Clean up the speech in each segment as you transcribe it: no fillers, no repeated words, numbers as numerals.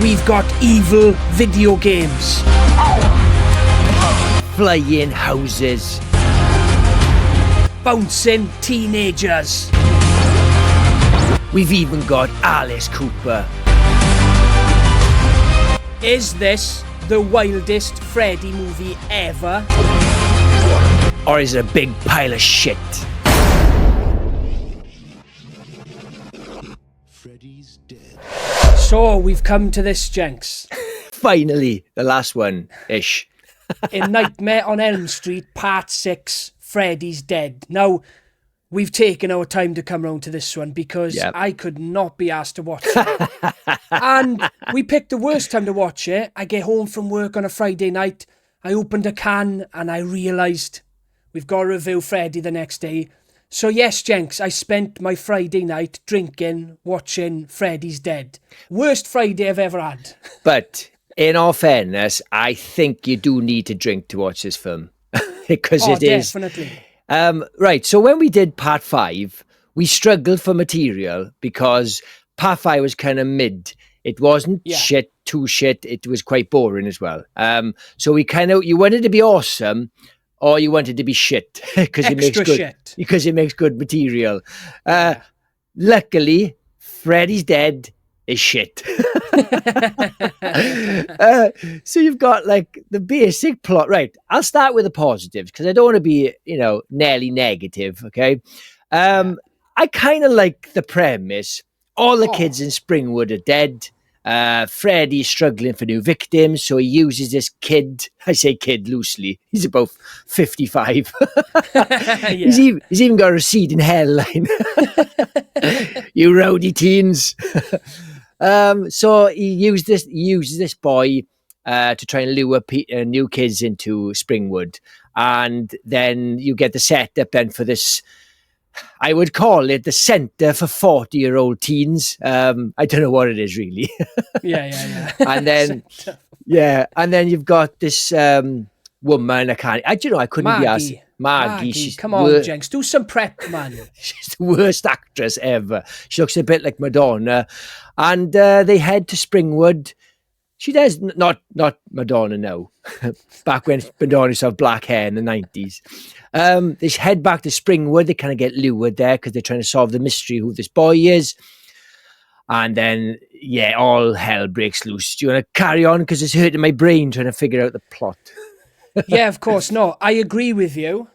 we've got evil video games, flying houses, bouncing teenagers. We've even got Alice Cooper. Is this the wildest Freddy movie ever? Or is it a big pile of shit? Freddy's dead. So we've come to this, Jenks. Finally, the last one-ish. In Nightmare on Elm Street, Part 6, Freddy's dead. Now, we've taken our time to come round to this one because I could not be asked to watch it. And we picked the worst time to watch it. I get home from work on a Friday night. I opened a can and I realised we've got to review Freddy the next day. So yes, Jenks, I spent my Friday night drinking, watching Freddy's dead. Worst Friday I've ever had. But in all fairness, I think you do need to drink to watch this film. Because it is. Definitely. Right, so when we did part 5, we struggled for material because part 5 was kind of mid. It wasn't shit, too shit. It was quite boring as well. So we you wanted to be awesome or you wanted to be shit because it makes good material. Luckily, Freddy's dead is shit. So you've got like the basic plot. Right, I'll start with the positives because I don't want to be, nearly negative, okay? I kind of like the premise. All the kids in Springwood are dead. Freddy's struggling for new victims, so he uses this kid. I say kid loosely. He's about 55. He's even got a receding hairline. You rowdy teens. So he uses this boy to try and lure new kids into Springwood, and then you get the setup then for this. I would call it the centre for 40-year-old teens. I don't know what it is really. Yeah. And then, and then you've got this woman. I couldn't be asked. Maggie, come on, Jenks, do some prep, man. She's the worst actress ever. She looks a bit like Madonna. And they head to Springwood. She does, not Madonna now. Back when Madonna used to have black hair in the 90s. They head back to Springwood. They kind of get lured there because they're trying to solve the mystery who this boy is. And then, all hell breaks loose. Do you want to carry on? Because it's hurting my brain trying to figure out the plot. Yeah, of course. No, I agree with you.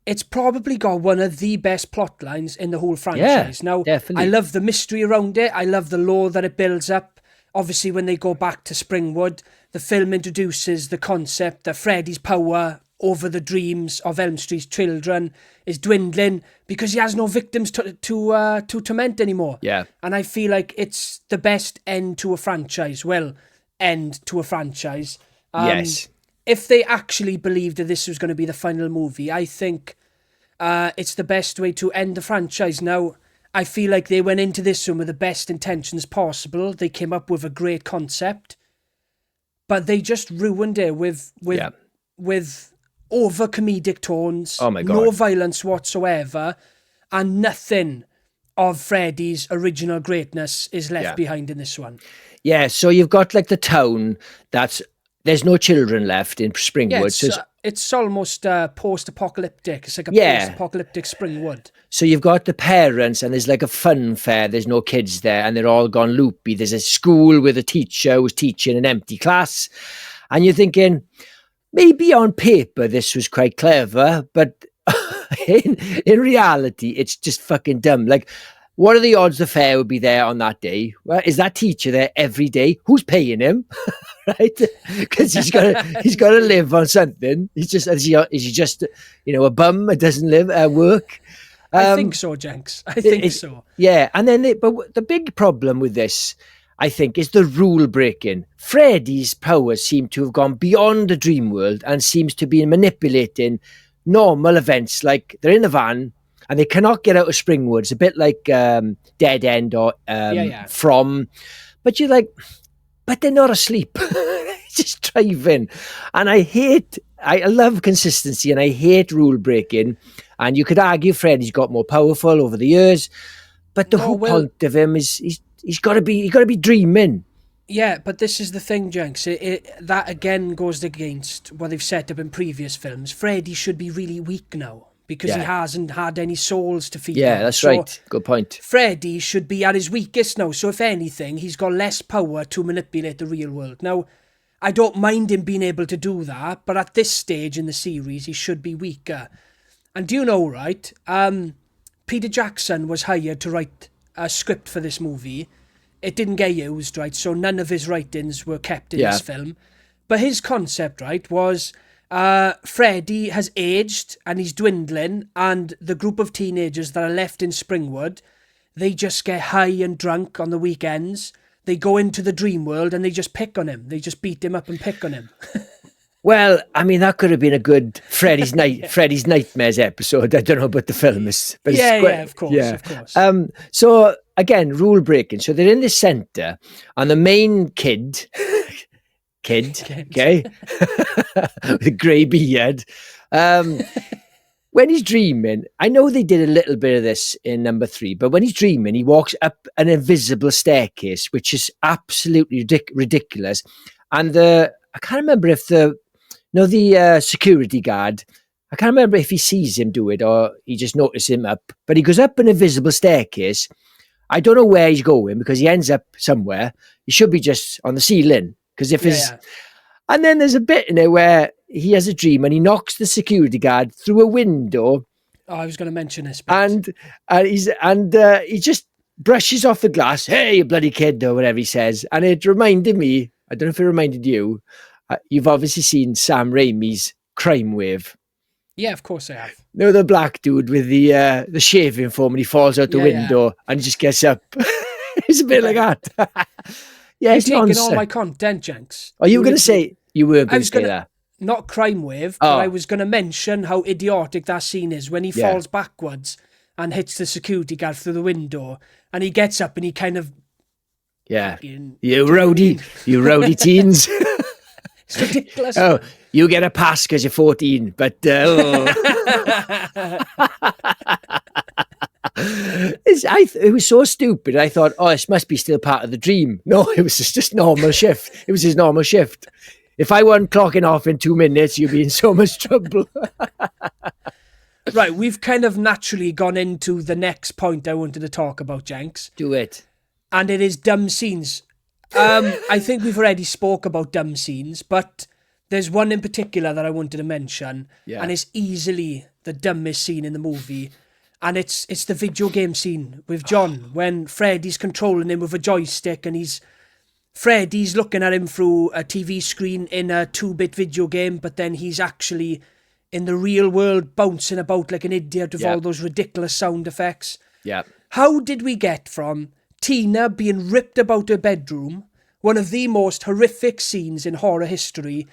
It's probably got one of the best plot lines in the whole franchise. Now, definitely. I love the mystery around it. I love the lore that it builds up. Obviously, when they go back to Springwood, the film introduces the concept that Freddy's power over the dreams of Elm Street's children is dwindling because he has no victims to torment anymore. Yeah. And I feel like it's the best end to a franchise. Well, end to a franchise. Yes. If they actually believed that this was going to be the final movie, I think it's the best way to end the franchise. Now, I feel like they went into this one with the best intentions possible. They came up with a great concept, but they just ruined it with over comedic tones. Oh my God. No violence whatsoever, and nothing of Freddy's original greatness is left behind in this one. Yeah, so you've got like the town there's no children left in Springwood. Yeah, it's almost post-apocalyptic. It's like a post-apocalyptic Springwood. So you've got the parents and there's like a fun fair. There's no kids there and they're all gone loopy. There's a school with a teacher who's teaching an empty class. And you're thinking, maybe on paper this was quite clever, but in reality, it's just fucking dumb. Like, what are the odds the fair would be there on that day? Well, is that teacher there every day? Who's paying him? Right? Because he's got to live on something. Is he just a bum that doesn't work? I think so, Jenks. I think so. Yeah, and then but the big problem with this, I think, is the rule breaking. Freddy's powers seem to have gone beyond the dream world and seems to be manipulating normal events. Like they're in the van and they cannot get out of Springwood. It's a bit like Dead End or From. But you're like, but they're not asleep. Just driving. And I love consistency and I hate rule breaking. And you could argue Freddy's got more powerful over the years. But the whole point of him is he's got to be dreaming. Yeah, but this is the thing, Jenks. That again goes against what they've set up in previous films. Freddy should be really weak now because he Yeah. hasn't had any souls to feed Yeah, on. that's So right. Good point. Freddy should be at his weakest now. So if anything, he's got less power to manipulate the real world. Now, I don't mind him being able to do that, but at this stage in the series, he should be weaker. And do you know, right? Peter Jackson was hired to write a script for this movie. It didn't get used, right? So none of his writings were kept in this film. But his concept, right, was Freddy has aged and he's dwindling, and the group of teenagers that are left in Springwood, they just get high and drunk on the weekends. They go into the dream world and they just pick on him. They just beat him up and pick on him. Well, I mean, that could have been a good Freddy's Freddy's Nightmares episode. I don't know about the film. But Of course. So again, rule breaking. So they're in the centre, and the main kid, okay, with a grey beard. When he's dreaming, I know they did a little bit of this in number 3, but when he's dreaming, he walks up an invisible staircase, which is absolutely ridiculous. And I can't remember if the security guard, I can't remember if he sees him do it or he just notices him up, but he goes up an invisible staircase. I don't know where he's going because he ends up somewhere. He should be just on the ceiling because and then there's a bit in it where he has a dream and he knocks the security guard through a window. Oh, I was going to mention this. And he just brushes off the glass. Hey, you bloody kid, or whatever he says. And it reminded me, I don't know if it reminded you, you've obviously seen Sam Raimi's Crime Wave. Yeah, of course I have. No, the black dude with the shaving foam and he falls out the window and he just gets up. It's a bit like that. You're taking all my content, Jenks. Oh, you were going to say, you were going to say that. Not Crime Wave, but I was going to mention how idiotic that scene is when he falls backwards and hits the security guard through the window, and he gets up and he kind of... Yeah, you rowdy teens. It's ridiculous. Oh, you get a pass because you're 14, but... It was so stupid. I thought, this must be still part of the dream. No, it was just normal shift. It was his normal shift. If I wasn't clocking off in 2 minutes, you'd be in so much trouble. Right, we've kind of naturally gone into the next point I wanted to talk about, Jenks. Do it. And it is dumb scenes. I think we've already spoke about dumb scenes, but there's one in particular that I wanted to mention, and it's easily the dumbest scene in the movie. And it's the video game scene with John when Freddy's controlling him with a joystick and Freddy's looking at him through a TV screen in a 2-bit video game, but then he's actually in the real world bouncing about like an idiot with all those ridiculous sound effects. Yeah. How did we get from Tina being ripped about her bedroom, one of the most horrific scenes in horror history,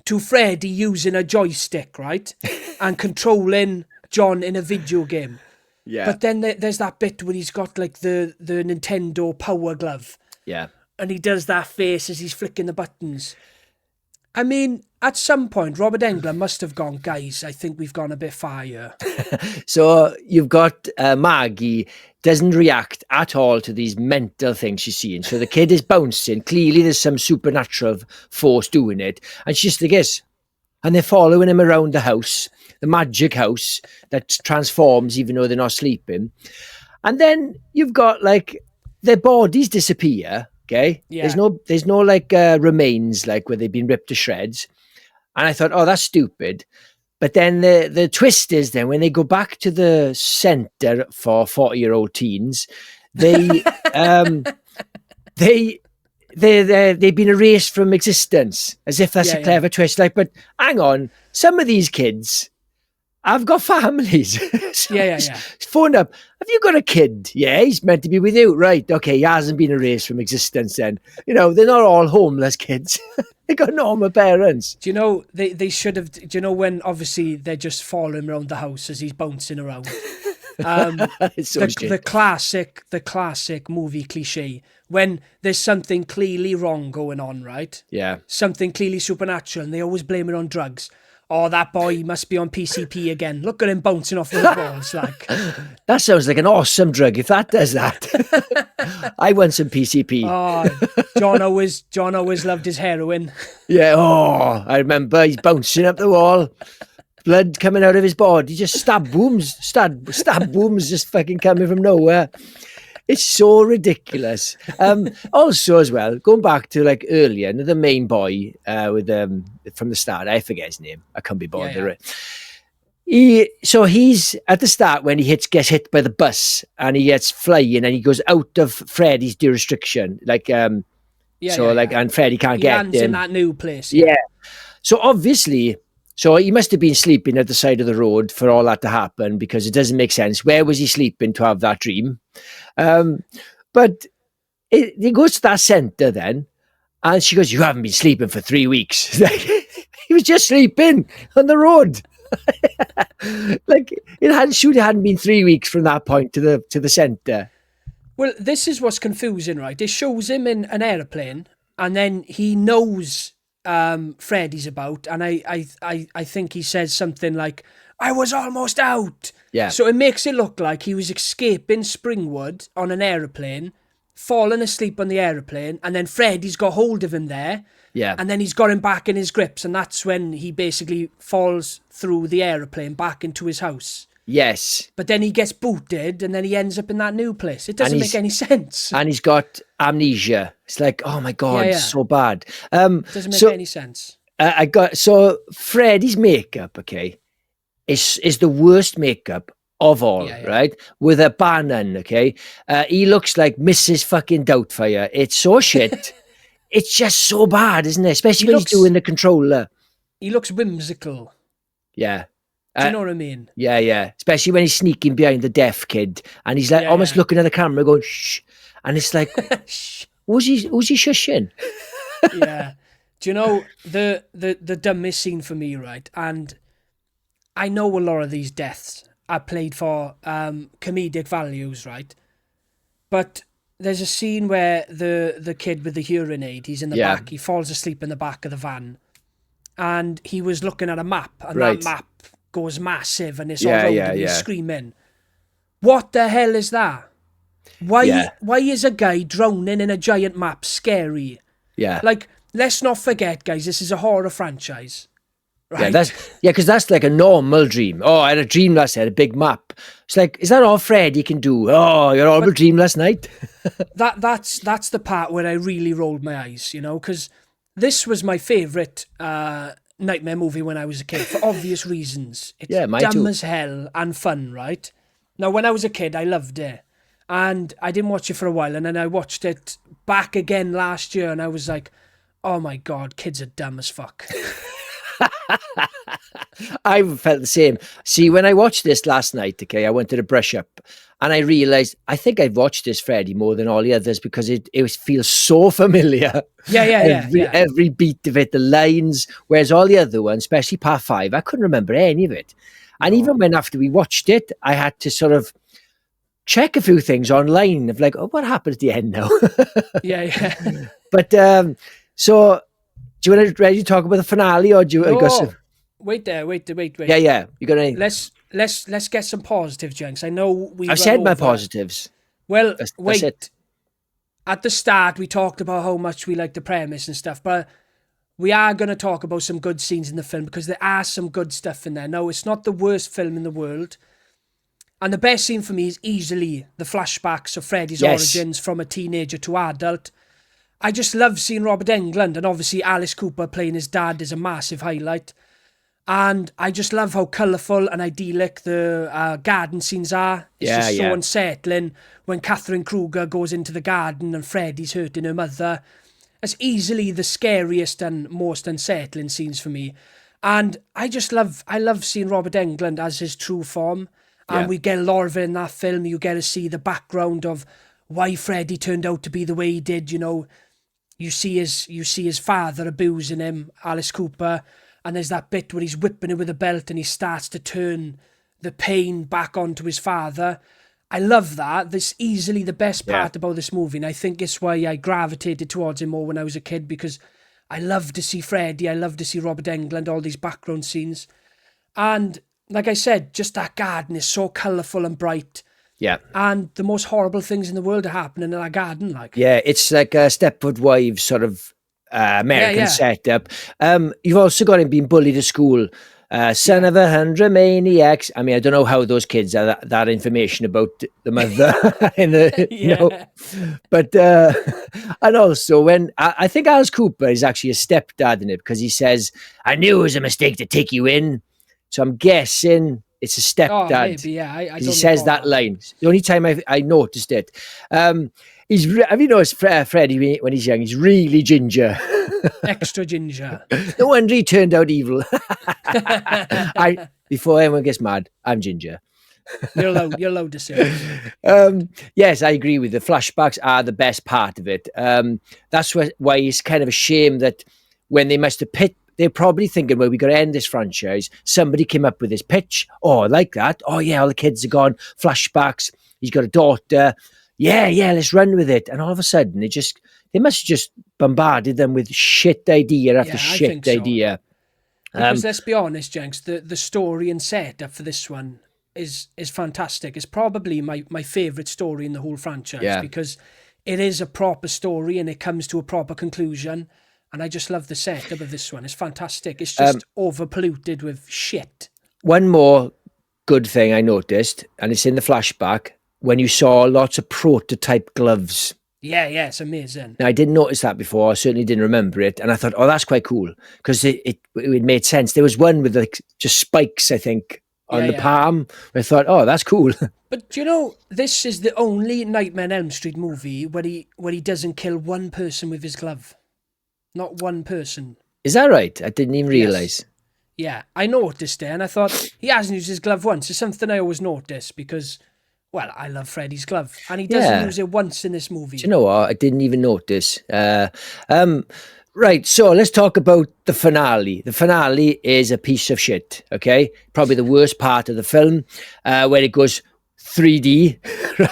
to Freddy using a joystick, right? And controlling John in a video game. Yeah. But then there's that bit where he's got like the Nintendo Power Glove. Yeah. And he does that face as he's flicking the buttons. I mean, at some point, Robert Englund must have gone, guys, I think we've gone a bit far here. So you've got Maggie doesn't react at all to these mental things she's seeing. So the kid is bouncing. Clearly there's some supernatural force doing it. And she just like this. And they're following him around the house, the magic house that transforms even though they're not sleeping. And then you've got like their bodies disappear. Okay. Yeah. There's no like remains like where they've been ripped to shreds. And I thought, that's stupid. But then the twist is then when they go back to the center for 40-year-old teens, they've been erased from existence, as if that's a clever twist. Like, but hang on, some of these kids have got families. So phone up. Have you got a kid? Yeah, he's meant to be with you. Right. Okay, he hasn't been erased from existence then. You know, they're not all homeless kids. They got normal parents. Do you know, they should have, do you know when obviously they're just following around the house as he's bouncing around? The classic movie cliche when there's something clearly wrong going on, right? Yeah. Something clearly supernatural and they always blame it on drugs. Oh, that boy must be on PCP again. Look at him bouncing off those walls. Like, that sounds like an awesome drug if that does that. I want some PCP. Oh, John always loved his heroin. Yeah, oh, I remember he's bouncing up the wall. Blood coming out of his body. Just stab wounds just fucking coming from nowhere. It's so ridiculous. Also, as well, going back to like earlier, the main boy with from the start, I forget his name. I can't be bothered. Yeah. He's at the start when he gets hit by the bus and he gets flying and he goes out of Freddy's jurisdiction, and Freddy can't get him. In that new place. Yeah. So obviously. So he must have been sleeping at the side of the road for all that to happen because it doesn't make sense. Where was he sleeping to have that dream? But he goes to that centre then, and she goes, "You haven't been sleeping for 3 weeks." He was just sleeping on the road. It hadn't been 3 weeks from that point to the centre. Well, this is what's confusing, right? It shows him in an aeroplane, and then he knows Freddy's about, and I think he says something like, "I was almost out." Yeah. So it makes it look like he was escaping Springwood on an aeroplane, falling asleep on the aeroplane, and then Freddy's got hold of him there. Yeah. And then he's got him back in his grips, and that's when he basically falls through the aeroplane back into his house. Yes. But then he gets booted, and then he ends up in that new place. It doesn't make any sense. And he's got amnesia. It's like, oh my God, it's so bad. It doesn't make any sense. Freddy's makeup, okay, is the worst makeup of all, right? With a bannon, okay? He looks like Mrs. fucking Doubtfire. It's so shit. It's just so bad, isn't it? Especially when he's doing the controller. He looks whimsical. Yeah. Do you know what I mean? Yeah, yeah. Especially when he's sneaking behind the deaf kid and he's like almost looking at the camera going, shh. And it's like, who's he shushing? Yeah. Do you know the dumbest scene for me, right? And I know a lot of these deaths are played for comedic values, right? But there's a scene where the kid with the hearing aid, he's in the back, he falls asleep in the back of the van, and he was looking at a map, and that map goes massive, and it's all road, and he's screaming. What the hell is that? Why is a guy drowning in a giant map scary? Yeah. Like, let's not forget, guys, this is a horror franchise. Right? Yeah, because that's like a normal dream. Oh, I had a dream last night, a big map. It's like, is that all Freddy can do? Oh, your horrible dream last night? that's the part where I really rolled my eyes, you know, because this was my favourite nightmare movie when I was a kid, for obvious reasons. It's dumb as hell and fun, right? Now, when I was a kid, I loved it. And I didn't watch it for a while, and then I watched it back again last year, and I was like, oh my God, kids are dumb as fuck. I felt the same. See, when I watched this last night, okay, I wanted to brush up, and I realised I think I've watched this Freddy more than all the others because it feels so familiar. Every beat of it, the lines, whereas all the other ones, especially part 5, I couldn't remember any of it. And even when after we watched it, I had to sort of check a few things online of like, oh, what happened at the end now? But so do you want to ready to talk about the finale, or do you got some... Wait. Yeah. You got any? Let's get some positives, Jenks. I know I've said my positives. Well, that's it. At the start, we talked about how much we like the premise and stuff, but we are going to talk about some good scenes in the film because there are some good stuff in there. No, it's not the worst film in the world. And the best scene for me is easily the flashbacks of Freddy's origins from a teenager to adult. I just love seeing Robert Englund, and obviously Alice Cooper playing his dad is a massive highlight. And I just love how colourful and idyllic the garden scenes are. It's just so unsettling when Catherine Kreuger goes into the garden and Freddy's hurting her mother. It's easily the scariest and most unsettling scenes for me. And I love seeing Robert Englund as his true form. And we get a lot of it in that film. You get to see the background of why Freddy turned out to be the way he did, you know. You see his father abusing him, Alice Cooper, and there's that bit where he's whipping him with a belt and he starts to turn the pain back onto his father. I love that. This easily the best part about this movie, and I think it's why I gravitated towards him more when I was a kid, because I love to see Freddy. I love to see Robert Englund, all these background scenes. And like I said, just that garden is so colourful and bright. Yeah. And the most horrible things in the world are happening in that garden. Like, yeah, it's like a Stepford Wives sort of American setup. You've also got him being bullied at school. Son of 100 maniacs. I mean, I don't know how those kids are that information about the mother. But and also when I think Alice Cooper is actually a stepdad in it, because he says, "I knew it was a mistake to take you in." So I'm guessing it's a stepdad. Oh, maybe, yeah. I don't he says that line. The only time I noticed it. Have you noticed Freddy when he's young? He's really ginger. Extra ginger. No wonder he turned out evil. Before anyone gets mad, I'm ginger. You're allowed to say it. Yes, I agree with you. The flashbacks are the best part of it. That's why it's kind of a shame that when they must have they're probably thinking, well, we got to end this franchise. Somebody came up with this pitch. Oh, I like that. Oh, yeah, all the kids are gone. Flashbacks. He's got a daughter. Yeah, let's run with it. And all of a sudden, they must have just bombarded them with shit idea after shit idea. Because let's be honest, Jenks, the story and setup for this one is fantastic. It's probably my favourite story in the whole franchise, because it is a proper story and it comes to a proper conclusion. And I just love the setup of this one. It's fantastic. It's just over-polluted with shit. One more good thing I noticed, and it's in the flashback, when you saw lots of prototype gloves. Yeah, it's amazing. Now, I didn't notice that before. I certainly didn't remember it. And I thought, oh, that's quite cool. Because it made sense. There was one with just spikes, I think, on the palm. I thought, oh, that's cool. But you know, this is the only Nightmare on Elm Street movie where he doesn't kill one person with his glove. Not one person. Is that right? I didn't even realise. Yes. Yeah, I noticed it and I thought, he hasn't used his glove once. It's something I always notice because, well, I love Freddy's glove. And he doesn't use it once in this movie. Do you know what? I didn't even notice. Right, so let's talk about the finale. The finale is a piece of shit, okay? Probably the worst part of the film, where it goes 3D,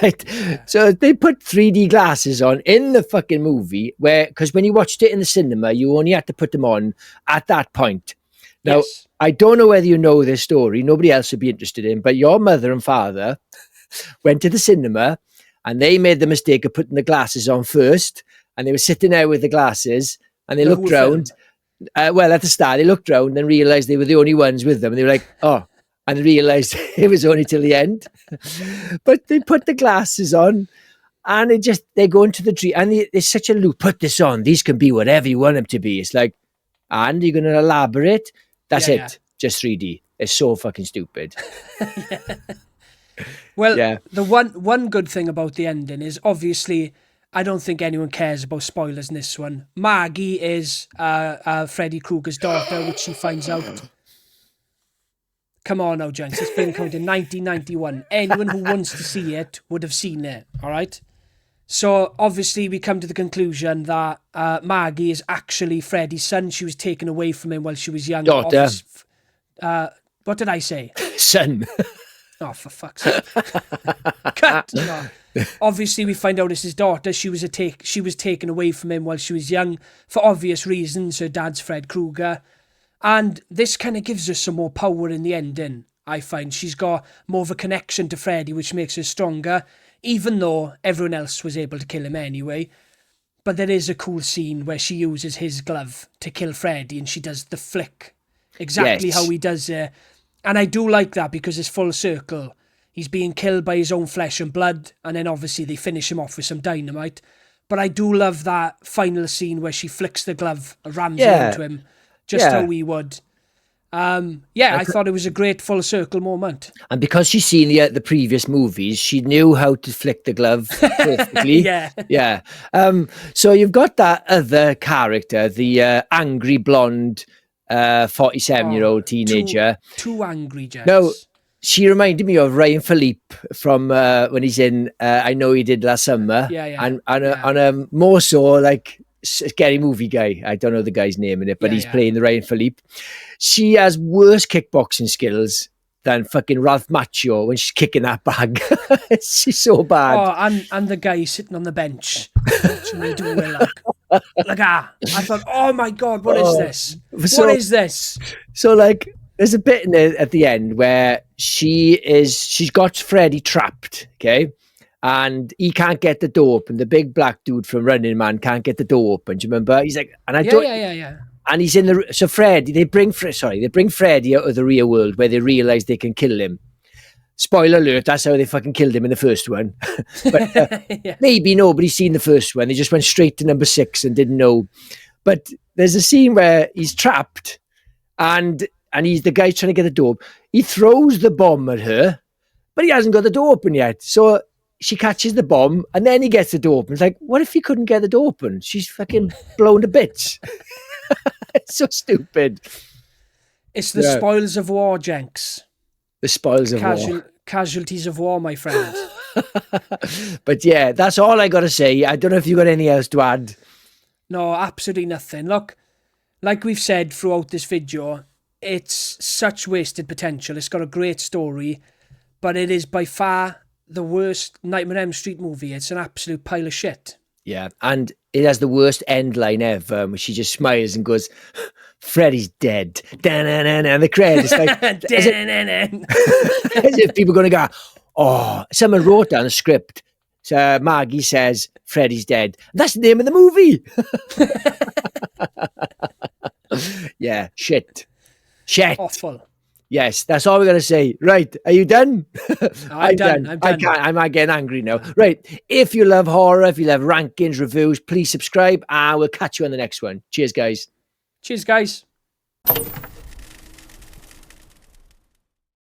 right? So they put 3D glasses on in the fucking movie, because when you watched it in the cinema, you only had to put them on at that point. Now, I don't know whether you know this story, nobody else would be interested in, but your mother and father went to the cinema and they made the mistake of putting the glasses on first, and they were sitting there with the glasses and they looked round. At the start, they looked round and realised they were the only ones with them, and they were like, oh, and realised it was only till the end. But they put the glasses on and they go into the tree, and there's such a loop. Put this on. These can be whatever you want them to be. It's like, and you're going to elaborate? That's it. Yeah. Just 3D. It's so fucking stupid. Well, the one good thing about the ending is, obviously, I don't think anyone cares about spoilers in this one. Maggie is Freddy Krueger's daughter, which she finds out. Come on now, gents. It's been out in 1991. Anyone who wants to see it would have seen it, all right? So, obviously, we come to the conclusion that Maggie is actually Freddy's son. She was taken away from him while she was young. Daughter. What did I say? Son. Oh, for fuck's sake. Cut! No. Obviously, we find out it's his daughter. She was taken away from him while she was young for obvious reasons. Her dad's Fred Krueger. And this kind of gives her some more power in the ending, I find. She's got more of a connection to Freddy, which makes her stronger, even though everyone else was able to kill him anyway. But there is a cool scene where she uses his glove to kill Freddy, and she does the flick exactly how he does it. And I do like that because it's full circle. He's being killed by his own flesh and blood, and then obviously they finish him off with some dynamite. But I do love that final scene where she flicks the glove, rams it into him. Just how we would. I thought it was a great full circle moment. And because she's seen the previous movies, she knew how to flick the glove perfectly. Yeah. So you've got that other character, the angry blonde 47-year-old teenager. Too angry, Jess. No, she reminded me of Ryan Philippe from when he's in I Know He Did Last Summer. And more so like scary movie guy. I don't know the guy's name in it, but he's playing the Ryan Philippe. She has worse kickboxing skills than fucking Ralph Macchio when she's kicking that bag. She's so bad. Oh, and the guy sitting on the bench watching me do it. Like. like, I thought, oh my God, what is this? So, what is this? So, like, there's a bit in it at the end where she's got Freddy trapped, okay? And he can't get the door open. The big black dude from Running Man can't get the door open. Do you remember? He's like, and I don't. Yeah. And he's in the. So Freddy, they bring Freddy out of the real world where they realize they can kill him. Spoiler alert, that's how they fucking killed him in the first one. But maybe nobody's seen the first one. They just went straight to number 6 and didn't know. But there's a scene where he's trapped and he's the guy trying to get the door. He throws the bomb at her, but he hasn't got the door open yet. So she catches the bomb and then he gets the door open. It's like, what if he couldn't get the door open? She's fucking blown to bits. It's so stupid. It's the spoils of war, Jenks. The spoils of war. Casualties of war, my friend. But yeah, that's all I got to say. I don't know if you got anything else to add. No, absolutely nothing. Look, like we've said throughout this video, it's such wasted potential. It's got a great story, but it is by far the worst Nightmare on Elm Street movie. It's an absolute pile of shit. Yeah, and it has the worst end line ever, where she just smiles and goes, Freddy's dead. And the credits like as if people are going to go, oh, someone wrote down a script. So Maggie says, Freddy's dead. That's the name of the movie. Yeah, shit. Awful. Yes, that's all we're going to say. Right, are you done? I'm done. I'm getting angry now. Right, if you love horror, if you love rankings, reviews, please subscribe and we'll catch you on the next one. Cheers, guys. Cheers, guys.